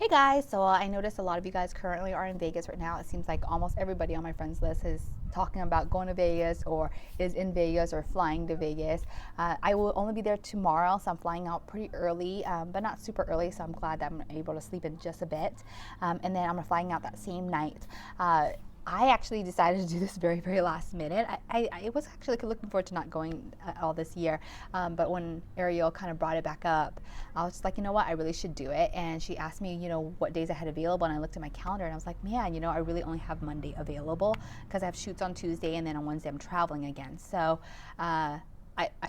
Hey guys, so I noticed a lot of you guys currently are in Vegas right now. It seems like almost everybody on my friends list is talking about going to Vegas or is in Vegas or flying to Vegas. I will only be there tomorrow, so I'm flying out pretty early, but not super early, so I'm glad that I'm able to sleep in just a bit. And then I'm flying out that same night. I actually decided to do this very last minute. I was actually looking forward to not going all this year, but when Ariel kind of brought it back up, I was just like, you know what, I really should do it. And she asked me, what days I had available, and I looked at my calendar and I was like, man, I really only have Monday available because I have shoots on Tuesday, and then on Wednesday I'm traveling again. So I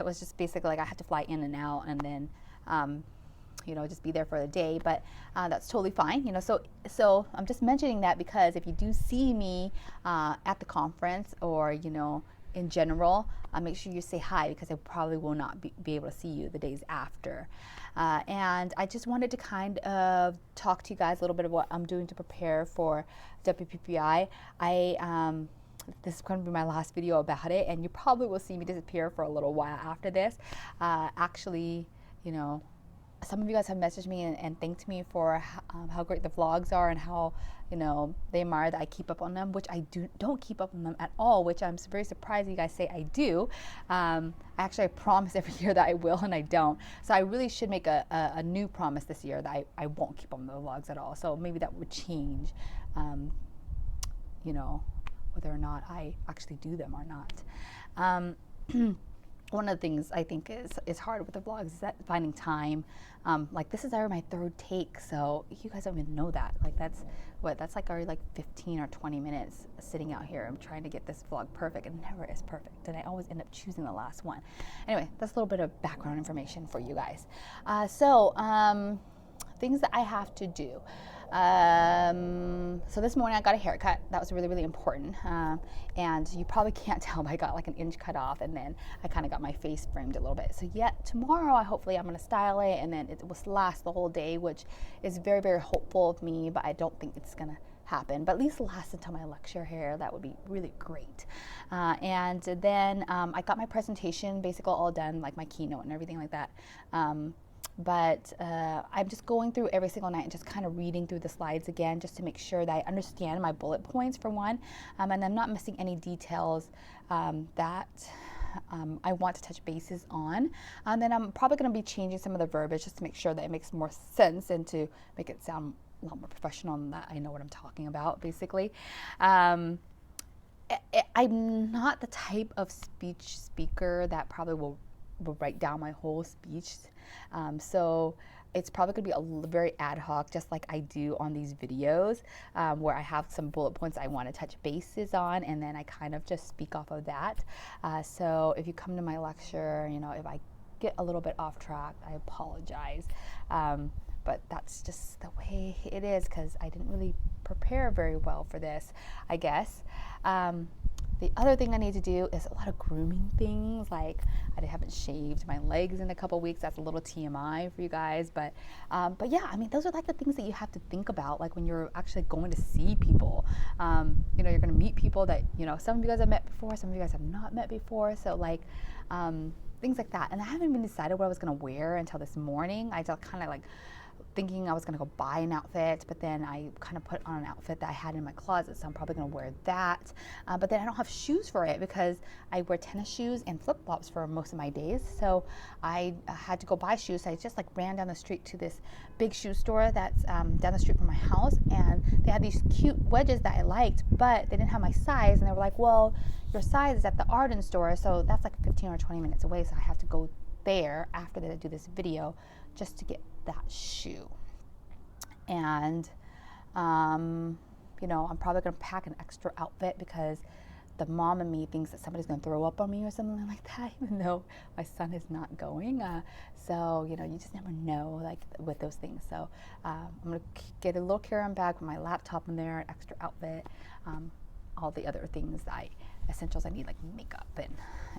was just basically like, I had to fly in and out, and then just be there for the day, but that's totally fine. So I'm just mentioning that because if you do see me at the conference or in general, make sure you say hi, because I probably will not be able to see you the days after. And I just wanted to kind of talk to you guys a little bit of what I'm doing to prepare for WPPI. This is going to be my last video about it, and you probably will see me disappear for a little while after this. Actually, some of you guys have messaged me and thanked me for how great the vlogs are, and how they admire that I keep up on them, which I don't keep up on them at all, which I'm very surprised you guys say I do. Actually, I promise every year that I will, and I don't. So I really should make a new promise this year that I won't keep on the vlogs at all. So maybe that would change, whether or not I actually do them or not. One of the things I think is hard with the vlogs is that finding time. Like, this is already my third take, so you guys don't even know that. Like, that's like already like 15 or 20 minutes sitting out here. I'm trying to get this vlog perfect, and it never is perfect, and I always end up choosing the last one. Anyway, that's a little bit of background information for you guys. Things that I have to do. So this morning I got a haircut. That was really important. And you probably can't tell, but I got like an inch cut off, and then I kind of got my face framed a little bit. So tomorrow hopefully I'm going to style it, and then it will last the whole day, which is very hopeful of me, but I don't think it's going to happen, but at least last until my lecture here. That would be really great. And then I got my presentation basically all done, like my keynote and everything like that. But I'm just going through every single night and just kind of reading through the slides again, just to make sure that I understand my bullet points, for one, and I'm not missing any details that I want to touch bases on. And then I'm probably going to be changing some of the verbiage just to make sure that it makes more sense, and to make it sound a lot more professional, and that I know what I'm talking about, basically. I'm not the type of speaker that probably will write down my whole speech. So it's probably going to be very ad hoc, just like I do on these videos, where I have some bullet points I want to touch bases on, and then I kind of just speak off of that. So if you come to my lecture, if I get a little bit off track, I apologize. But that's just the way it is, because I didn't really prepare very well for this, I guess. The other thing I need to do is a lot of grooming things. Like, I haven't shaved my legs in a couple weeks. That's a little TMI for you guys. But yeah, I mean, those are like the things that you have to think about, like when you're actually going to see people. You're going to meet people that, some of you guys have met before, some of you guys have not met before. So like, things like that. And I haven't even decided what I was going to wear until this morning. I just kind of like thinking I was going to go buy an outfit, but then I kind of put on an outfit that I had in my closet, so I'm probably going to wear that. But then I don't have shoes for it, because I wear tennis shoes and flip-flops for most of my days, so I had to go buy shoes. So I just like ran down the street to this big shoe store that's down the street from my house, and they had these cute wedges that I liked, but they didn't have my size, and they were like, well, your size is at the Arden store, so that's like 15 or 20 minutes away, so I have to go there after that I do this video just to get that shoe. And I'm probably going to pack an extra outfit, because the mom in me thinks that somebody's going to throw up on me or something like that, even though my son is not going. So you just never know, like, with those things. So I'm going to get a little carry-on bag with my laptop in there, an extra outfit, all the other things essentials I need, like makeup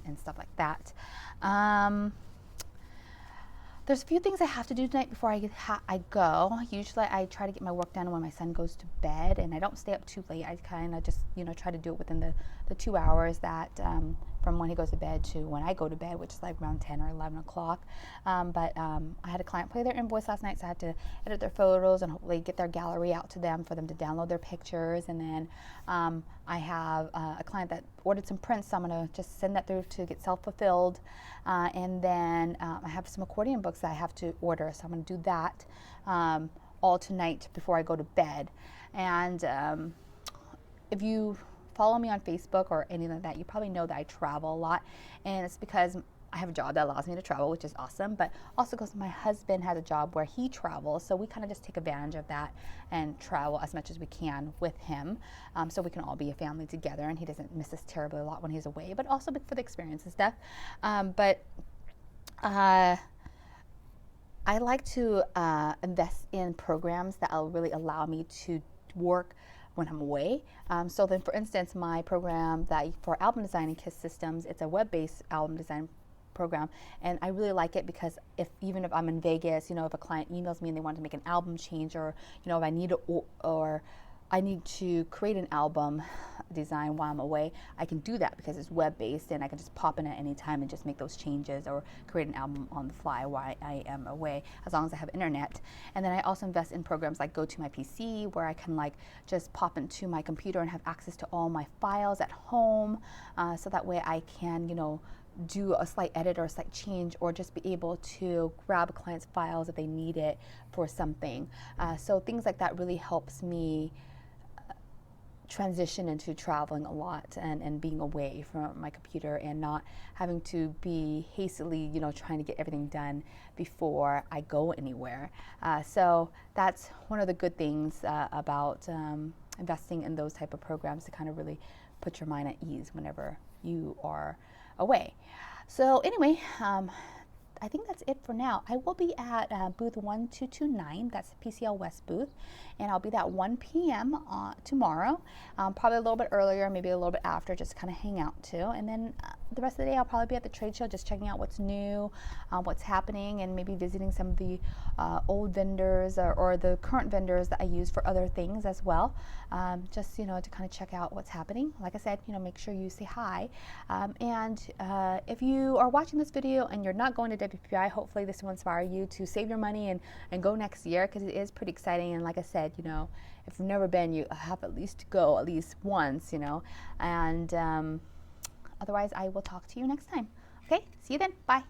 and stuff like that. There's a few things I have to do tonight before I go. Usually I try to get my work done when my son goes to bed, and I don't stay up too late. I kind of just, try to do it within the 2 hours that from when he goes to bed to when I go to bed, which is like around 10 or 11 o'clock. I had a client play their invoice last night, so I had to edit their photos and hopefully get their gallery out to them for them to download their pictures. And then I have a client that ordered some prints, so I'm going to just send that through to get self-fulfilled. And then I have some accordion books that I have to order, so I'm going to do that all tonight before I go to bed. And if you follow me on Facebook or anything like that, you probably know that I travel a lot, and it's because I have a job that allows me to travel, which is awesome, but also because my husband has a job where he travels, so we kind of just take advantage of that and travel as much as we can with him, so we can all be a family together, and he doesn't miss us terribly a lot when he's away, but also for the experience and stuff. I like to invest in programs that will really allow me to work when I'm away. So then, for instance, my program that for album design and KISS systems, it's a web-based album design program, and I really like it because even if I'm in Vegas, if a client emails me and they want to make an album change, or if I need I need to create an album design while I'm away, I can do that because it's web-based, and I can just pop in at any time and just make those changes or create an album on the fly while I am away, as long as I have internet. And then I also invest in programs like Go to My PC, where I can just pop into my computer and have access to all my files at home, so that way I can do a slight edit or a slight change, or just be able to grab a client's files if they need it for something. So things like that really helps me transition into traveling a lot and being away from my computer and not having to be hastily, trying to get everything done before I go anywhere. So that's one of the good things about investing in those type of programs, to kind of really put your mind at ease whenever you are away. So anyway, I think that's it for now. I will be at booth 1229, that's the PCL West booth, and I'll be there at 1 p.m. Tomorrow, probably a little bit earlier, maybe a little bit after, just kind of hang out too. And then the rest of the day I'll probably be at the trade show, just checking out what's new, what's happening, and maybe visiting some of the old vendors or the current vendors that I use for other things as well, just to kind of check out what's happening. Like I said, make sure you say hi. And if you are watching this video and you're not going to WPPI, hopefully this will inspire you to save your money and go next year, because it is pretty exciting. And like I said, if you've never been, you have at least to go at least once, and otherwise I will talk to you next time. Okay, see you then. Bye.